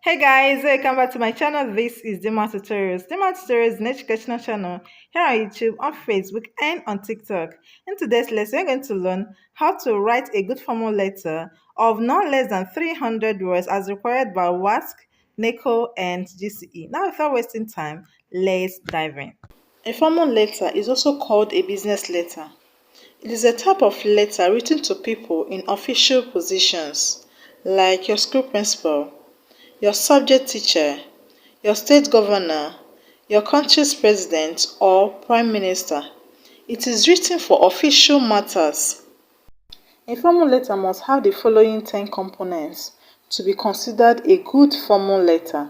Hey guys, welcome back to my channel. This is Dima Tutorials. Dima Tutorials is an educational channel here on YouTube, on Facebook, and on TikTok. In today's lesson, we're going to learn how to write a good formal letter of not less than 300 words as required by WASC, NECO, and GCE. Now, without wasting time, let's dive in. A formal letter is also called a business letter. It is a type of letter written to people in official positions, like your school principal, your subject teacher, your state governor, your country's president or prime minister. It is written for official matters. A formal letter must have the following 10 components to be considered a good formal letter.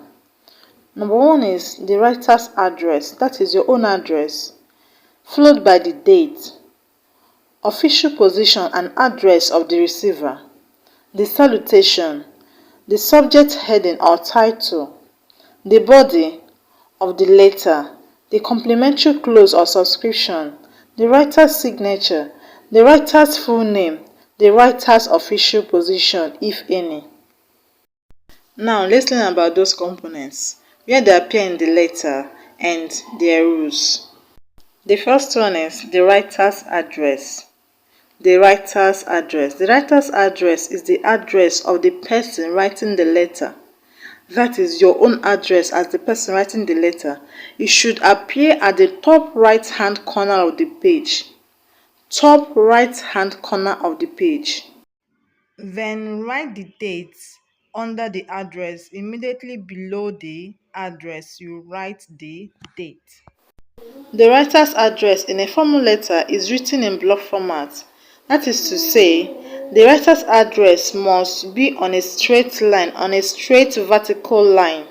Number one is the writer's address, that is your own address, followed by the date, official position and address of the receiver, the salutation, the subject heading or title, the body of the letter, the complimentary clause or subscription, the writer's signature, the writer's full name, the writer's official position, if any. Now let's learn about those components, where they appear in the letter and their rules. The first one is the writer's address. The writer's address. The writer's address is the address of the person writing the letter. That is your own address as the person writing the letter. It should appear at the top right hand corner of the page. Top right hand corner of the page. Then write the date under the address. Immediately below the address, you write the date. The writer's address in a formal letter is written in block format. That is to say, the writer's address must be on a straight line, on a straight vertical line.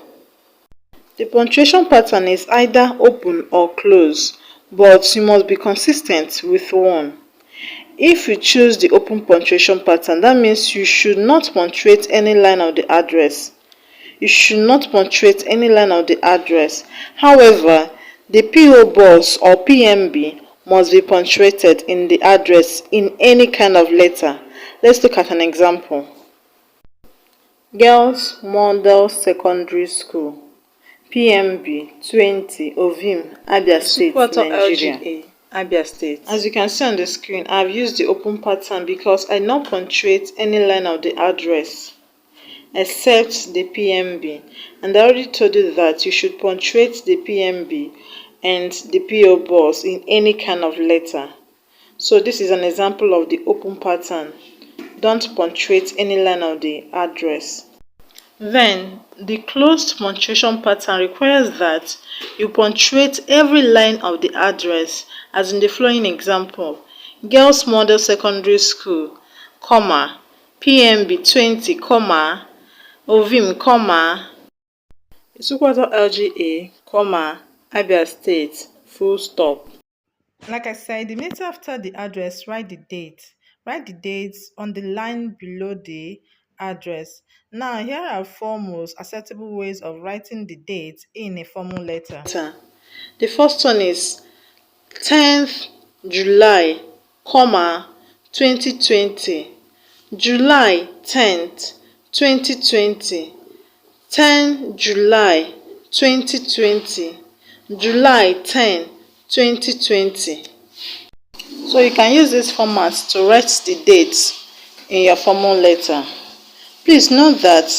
The punctuation pattern is either open or close, but you must be consistent with one. If you choose the open punctuation pattern, that means you should not punctuate any line of the address. You should not punctuate any line of the address. However, the PO box or PMB must be punctuated in the address in any kind of letter. Let's look at an example. Girls Model Secondary School, PMB 20, Ovim, Abia State, Nigeria. LGA, Abia State. As you can see on the screen, I've used the open pattern because I not punctuate any line of the address except the PMB, and I already told you that you should punctuate the PMB and the PO box in any kind of letter. So this is an example of the open pattern. Don't punctuate any line of the address. Then the closed punctuation pattern requires that you punctuate every line of the address, as in the following example: Girls Model Secondary School, comma, PMB 20, comma, Ovim, comma, Isukwata LGA, comma, Abia State, full stop. Like I said, immediately after the address, write the date. Write the dates on the line below the address. Now, here are four most acceptable ways of writing the date in a formal letter. The first one is 10th July, comma, 2020. July 10th, 2020. 10 July 2020. July 10, 2020. So you can use this format to write the dates in your formal letter. Please note that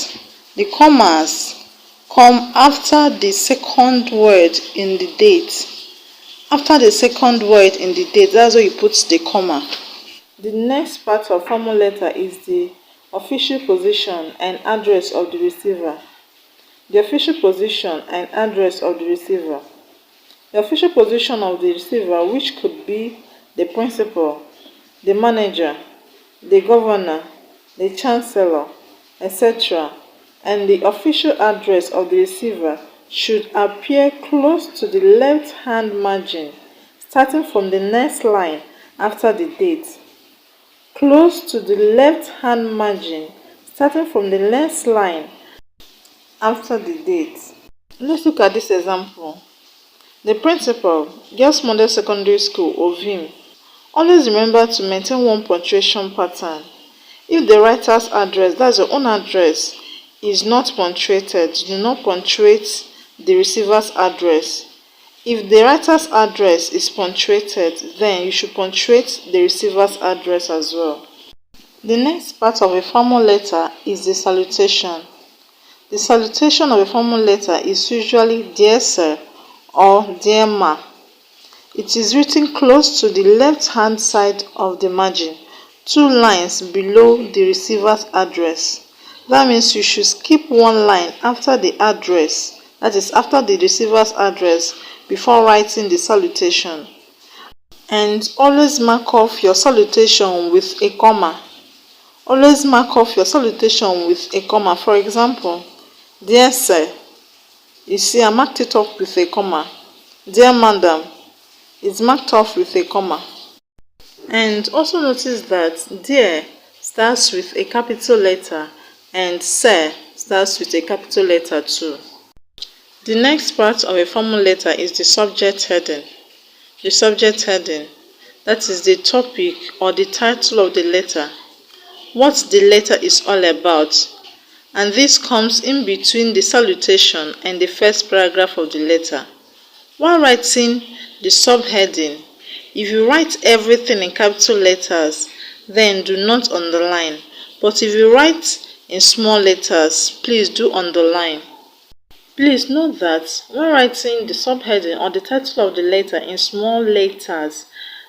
the commas come after the second word in the date. After the second word in the date, that's where you put the comma. The next part of formal letter is the official position and address of the receiver. The official position and address of the receiver. The official position of the receiver, which could be the principal, the manager, the governor, the chancellor, etc., and the official address of the receiver should appear close to the left-hand margin, starting from the next line after the date. Close to the left-hand margin, starting from the next line after the date. Let's look at this example. The principal, Girls Model Secondary School, Ovim. Always remember to maintain one punctuation pattern. If the writer's address, that's your own address, is not punctuated, do not punctuate the receiver's address. If the writer's address is punctuated, then you should punctuate the receiver's address as well. The next part of a formal letter is the salutation. The salutation of a formal letter is usually Dear Sir or Dear Ma. It is written close to the left-hand side of the margin, 2 lines below the receiver's address. That means you should skip 1 line after the address, that is after the receiver's address, before writing the salutation. And always mark off your salutation with a comma. Always mark off your salutation with a comma. For example, Dear Sir, you see I marked it off with a comma. Dear Madam, it's marked off with a comma. And also notice that Dear starts with a capital letter and Sir starts with a capital letter too. The next part of a formal letter is the subject heading. The subject heading, that is the topic or the title of the letter, what the letter is all about, and this comes in between the salutation and the first paragraph of the letter. While writing the subheading, if you write everything in capital letters, then do not underline. But if you write in small letters, please do underline. Please note that when writing the subheading or the title of the letter in small letters,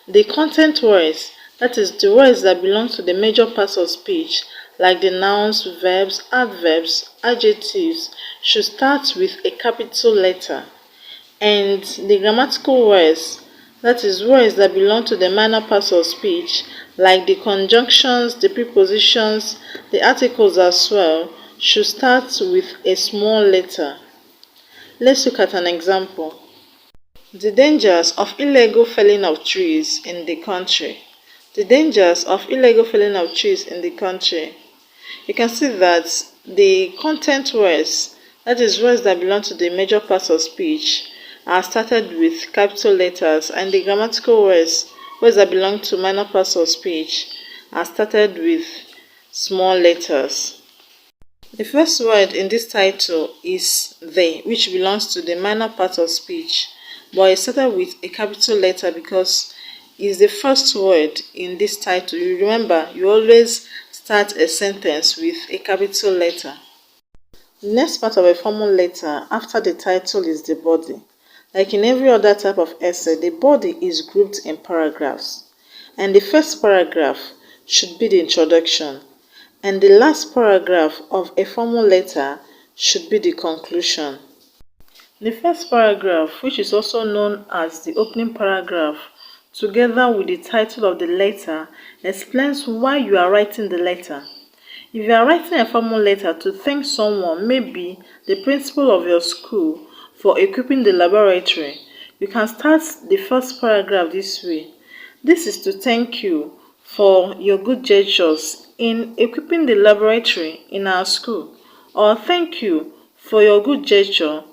the content words, that is the words that belong to the major parts of speech, like the nouns, verbs, adverbs, adjectives, should start with a capital letter. And the grammatical words, that is words that belong to the minor parts of speech, like the conjunctions, the prepositions, the articles as well, should start with a small letter. Let's look at an example. The dangers of illegal felling of trees in the country. The dangers of illegal felling of trees in the country. You can see that the content words, that is words that belong to the major parts of speech, are started with capital letters, and the grammatical words, words that belong to minor parts of speech, are started with small letters. The first word in this title is the, which belongs to the minor part of speech, but it started with a capital letter because it's the first word in this title. You remember, you always start a sentence with a capital letter. The next part of a formal letter after the title is the body. Like in every other type of essay, the body is grouped in paragraphs, and the first paragraph should be the introduction, and the last paragraph of a formal letter should be the conclusion. The first paragraph, which is also known as the opening paragraph, together with the title of the letter, explains why you are writing the letter. If you are writing a formal letter to thank someone, maybe the principal of your school, for equipping the laboratory, you can start the first paragraph this way. This is to thank you for your good gestures in equipping the laboratory in our school, or thank you for your good gesture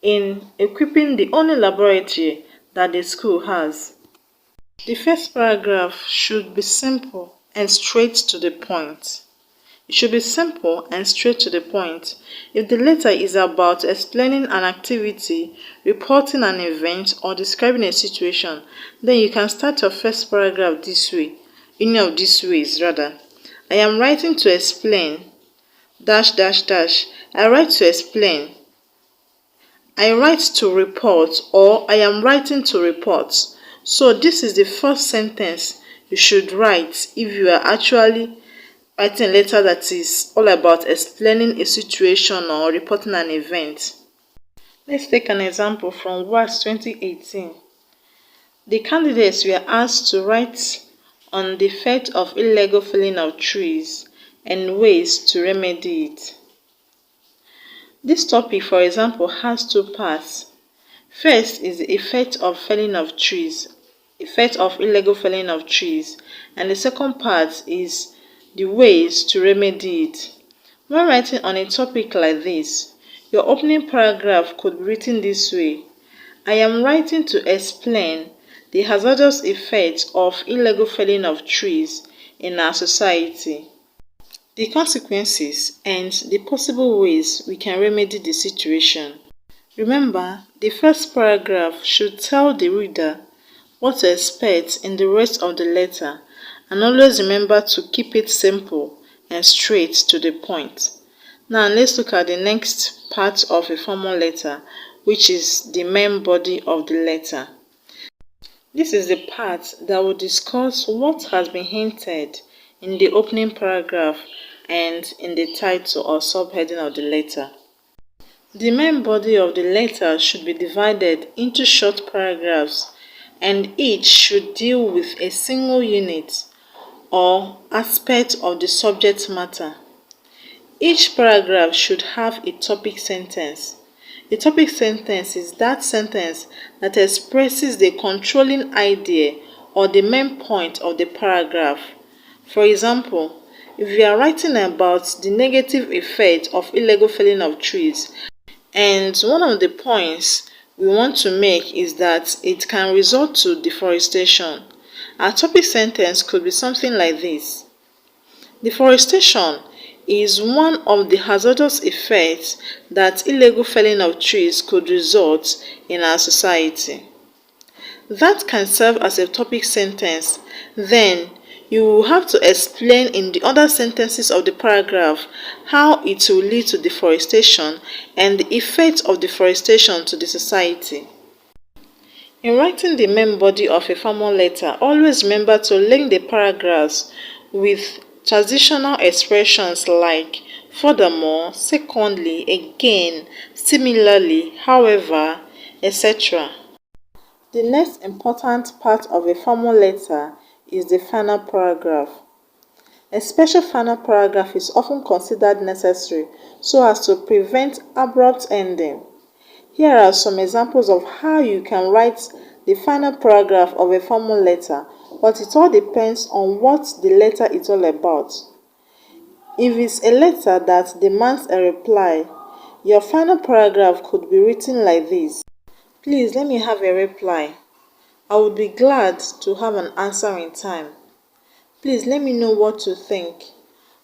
in equipping the only laboratory that the school has. The first paragraph should be simple and straight to the point. It should be simple and straight to the point. If the letter is about explaining an activity, reporting an event, or describing a situation, then you can start your first paragraph this way, any of these ways rather. I am writing to explain, dash, dash, dash. I write to explain. I write to report, or I am writing to report. So this is the first sentence you should write if you are actually writing a letter that is all about explaining a situation or reporting an event. Let's take an example from WAEC 2018. The candidates were asked to write on the effect of illegal felling of trees and ways to remedy it. This topic, for example, has 2 parts. First is the effect of felling of trees, effect of illegal felling of trees, and the second part is the ways to remedy it. When writing on a topic like this, your opening paragraph could be written this way. I am writing to explain the hazardous effects of illegal felling of trees in our society. the consequences, and the possible ways we can remedy the situation. Remember, the first paragraph should tell the reader what to expect in the rest of the letter, and always remember to keep it simple and straight to the point. Now let's look at the next part of a formal letter, which is the main body of the letter. This is the part that will discuss what has been hinted in the opening paragraph and in the title or subheading of the letter. The main body of the letter should be divided into short paragraphs, and each should deal with a single unit or aspect of the subject matter. Each paragraph should have a topic sentence. A topic sentence is that sentence that expresses the controlling idea or the main point of the paragraph. For example, if you are writing about the negative effect of illegal felling of trees, and one of the points we want to make is that it can result to deforestation, our topic sentence could be something like this. Deforestation is one of the hazardous effects that illegal felling of trees could result in our society. That can serve as a topic sentence. Then you will have to explain in the other sentences of the paragraph how it will lead to deforestation and the effect of deforestation to the society. In writing the main body of a formal letter, always remember to link the paragraphs with transitional expressions like furthermore, secondly, again, similarly, however, etc. The next important part of a formal letter is the final paragraph. A special final paragraph is often considered necessary so as to prevent abrupt ending. Here are some examples of how you can write the final paragraph of a formal letter, but it all depends on what the letter is all about. If it's a letter that demands a reply, your final paragraph could be written like this. Please let me have a reply. I would be glad to have an answer in time. Please let me know what to think.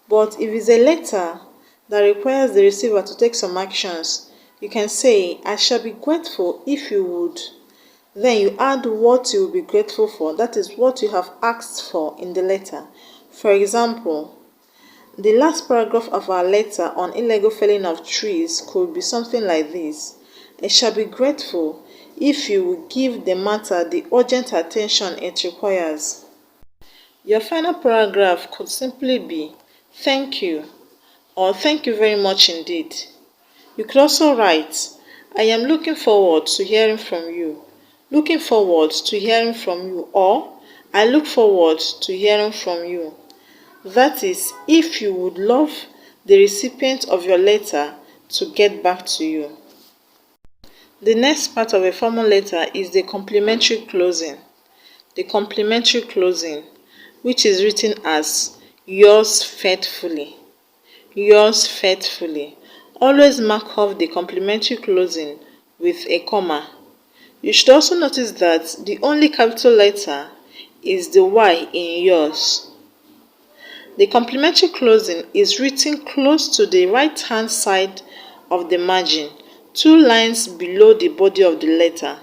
But if it's a letter that requires the receiver to take some actions, you can say, I shall be grateful if you would. Then you add what you will be grateful for. That is what you have asked for in the letter. For example, the last paragraph of our letter on illegal felling of trees could be something like this. I shall be grateful if you will give the matter the urgent attention it requires. Your final paragraph could simply be, thank you, or thank you very much indeed. You could also write, I am looking forward to hearing from you. Looking forward to hearing from you, or I look forward to hearing from you. That is, if you would love the recipient of your letter to get back to you. The next part of a formal letter is the complimentary closing. The complimentary closing, which is written as yours faithfully. Yours faithfully. Always mark off the complimentary closing with a comma. You should also notice that the only capital letter is the Y in yours. The complimentary closing is written close to the right-hand side of the margin, 2 lines below the body of the letter.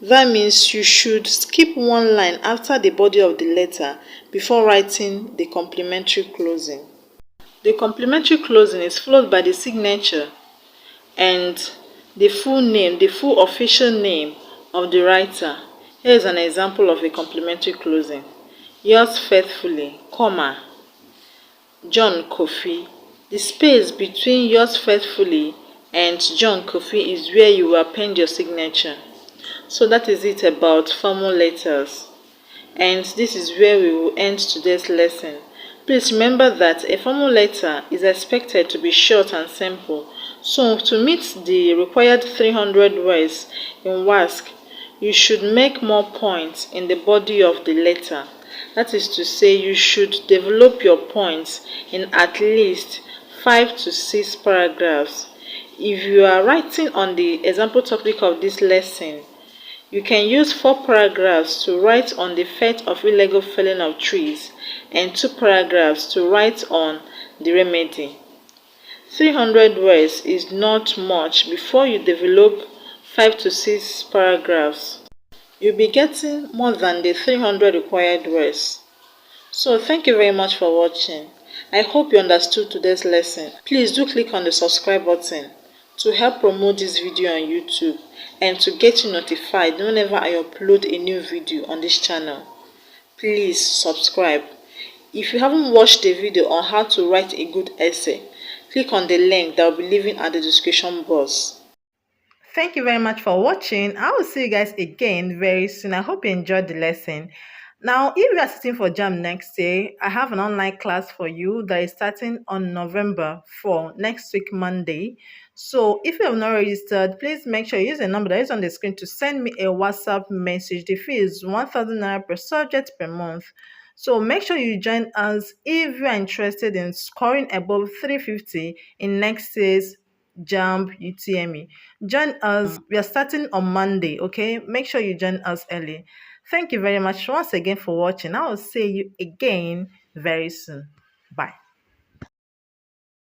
That means you should skip 1 line after the body of the letter before writing the complimentary closing. The complimentary closing is followed by the signature and the full name, the full official name of the writer. Here is an example of a complimentary closing. Yours faithfully, comma, John Kofi. The space between yours faithfully and John Kofi is where you will append your signature. So that is it about formal letters. And this is where we will end today's lesson. Please remember that a formal letter is expected to be short and simple. So to meet the required 300 words in WASC, you should make more points in the body of the letter. That is to say, you should develop your points in at least 5 to 6 paragraphs. If you are writing on the example topic of this lesson, you can use 4 paragraphs to write on the effect of illegal felling of trees and 2 paragraphs to write on The remedy: 300 words is not much before you develop 5 to 6 paragraphs. You'll be getting more than the 300 required words. So thank you very much for watching. I hope you understood today's lesson. Please do click on the subscribe button to help promote this video on YouTube and to get you notified whenever I upload a new video on this channel. Please subscribe. If you haven't watched the video on how to write a good essay, click on the link that will be leaving at the description box. Thank you very much for watching. I will see you guys again very soon. I hope you enjoyed the lesson. Now, if you are sitting for JAM next year, I have an online class for you that is starting on November 4, next week, Monday. So if you have not registered, please make sure you use the number that is on the screen to send me a WhatsApp message. The fee is 1,000 naira per subject per month. So make sure you join us if you are interested in scoring above 350 in next year's JAMB UTME. Join us. We are starting on Monday, okay? Make sure you join us early. Thank you very much once again for watching. I will see you again very soon. Bye.